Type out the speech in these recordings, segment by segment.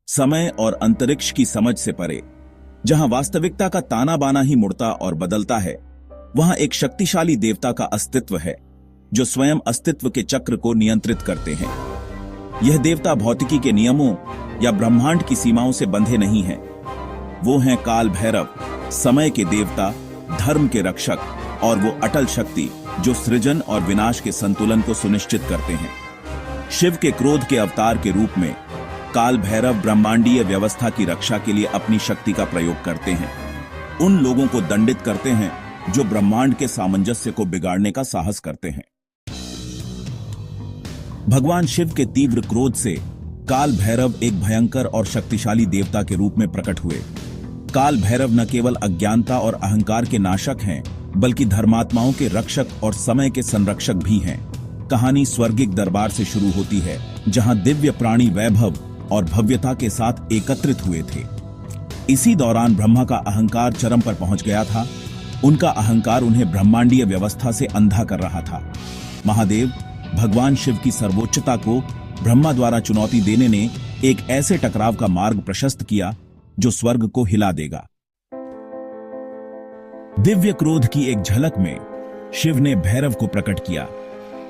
समय और अंतरिक्ष की समझ से परे। जहां वास्तविकता का ताना बाना ही मुड़ता और बदलता है, वहां एक शक्तिशाली देवता का अस्तित्व है जो स्वयं अस्तित्व के चक्र को नियंत्रित करते हैं। यह देवता भौतिकी के नियमों या ब्रह्मांड की सीमाओं से बंधे नहीं हैं। वो हैं काल भैरव, समय के देवता, धर्म के रक्षक और वो अटल शक्ति जो सृजन और विनाश के संतुलन को सुनिश्चित करते हैं। शिव के क्रोध के अवतार के रूप में काल भैरव ब्रह्मांडीय व्यवस्था की रक्षा के लिए अपनी शक्ति का प्रयोग करते हैं। उन लोगों को दंडित करते हैं जो ब्रह्मांड के सामंजस्य को बिगाड़ने का साहस करते हैं। भगवान शिव के तीव्र क्रोध से काल भैरव एक भयंकर और शक्तिशाली देवता के रूप में प्रकट हुए। काल भैरव न केवल अज्ञानता और अहंकार के नाशक हैं, बल्कि धर्मात्माओं के रक्षक और समय के संरक्षक भी हैं। कहानी स्वर्गिक दरबार से शुरू होती है, जहां दिव्य प्राणी वैभव और भव्यता के साथ एकत्रित हुए थे। इसी दौरान ब्रह्मा का अहंकार चरम पर पहुंच गया था। उनका अहंकार उन्हें ब्रह्मांडीय व्यवस्था से अंधा कर रहा था। महादेव, भगवान शिव की सर्वोच्चता को ब्रह्मा द्वारा चुनौती देने ने एक ऐसे टकराव का मार्ग प्रशस्त किया जो स्वर्ग को हिला देगा। दिव्य क्रोध की एक झलक में शिव ने भैरव को प्रकट किया,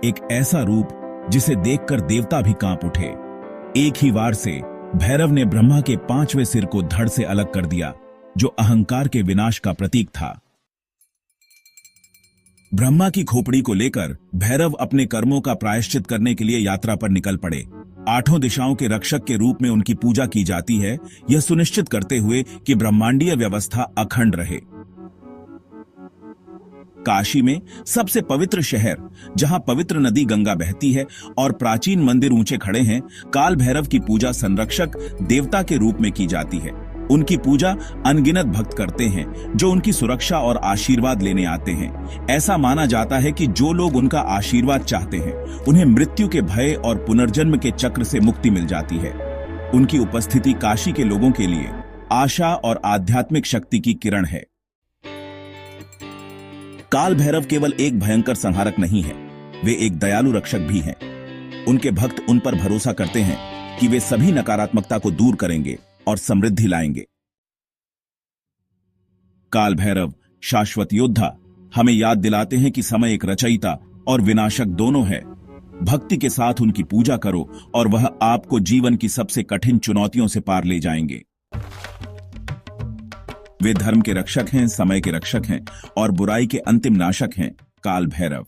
एक ऐसा रूप जिसे देखकर देवता भी कांप उठे। एक ही वार से भैरव ने ब्रह्मा के 5वें सिर को धड़ से अलग कर दिया, जो अहंकार के विनाश का प्रतीक था। ब्रह्मा की खोपड़ी को लेकर भैरव अपने कर्मों का प्रायश्चित करने के लिए यात्रा पर निकल पड़े। 8 दिशाओं के रक्षक के रूप में उनकी पूजा की जाती है, यह सुनिश्चित करते हुए कि ब्रह्मांडीय व्यवस्था अखंड रहे। काशी में सबसे पवित्र शहर, जहां पवित्र नदी गंगा बहती है और प्राचीन मंदिर ऊंचे खड़े हैं, काल भैरव की पूजा संरक्षक देवता के रूप में की जाती है। उनकी पूजा अनगिनत भक्त करते हैं जो उनकी सुरक्षा और आशीर्वाद लेने आते हैं। ऐसा माना जाता है कि जो लोग उनका आशीर्वाद चाहते हैं, उन्हें मृत्यु के भय और पुनर्जन्म के चक्र से मुक्ति मिल जाती है। उनकी उपस्थिति काशी के लोगों के लिए आशा और आध्यात्मिक शक्ति की किरण है। काल भैरव केवल एक भयंकर संहारक नहीं है, वे एक दयालु रक्षक भी हैं। उनके भक्त उन पर भरोसा करते हैं कि वे सभी नकारात्मकता को दूर करेंगे और समृद्धि लाएंगे। काल भैरव, शाश्वत योद्धा, हमें याद दिलाते हैं कि समय एक रचयिता और विनाशक दोनों है। भक्ति के साथ उनकी पूजा करो और वह आपको जीवन की सबसे कठिन चुनौतियों से पार ले जाएंगे। वे धर्म के रक्षक हैं, समय के रक्षक हैं और बुराई के अंतिम नाशक हैं। काल भैरव।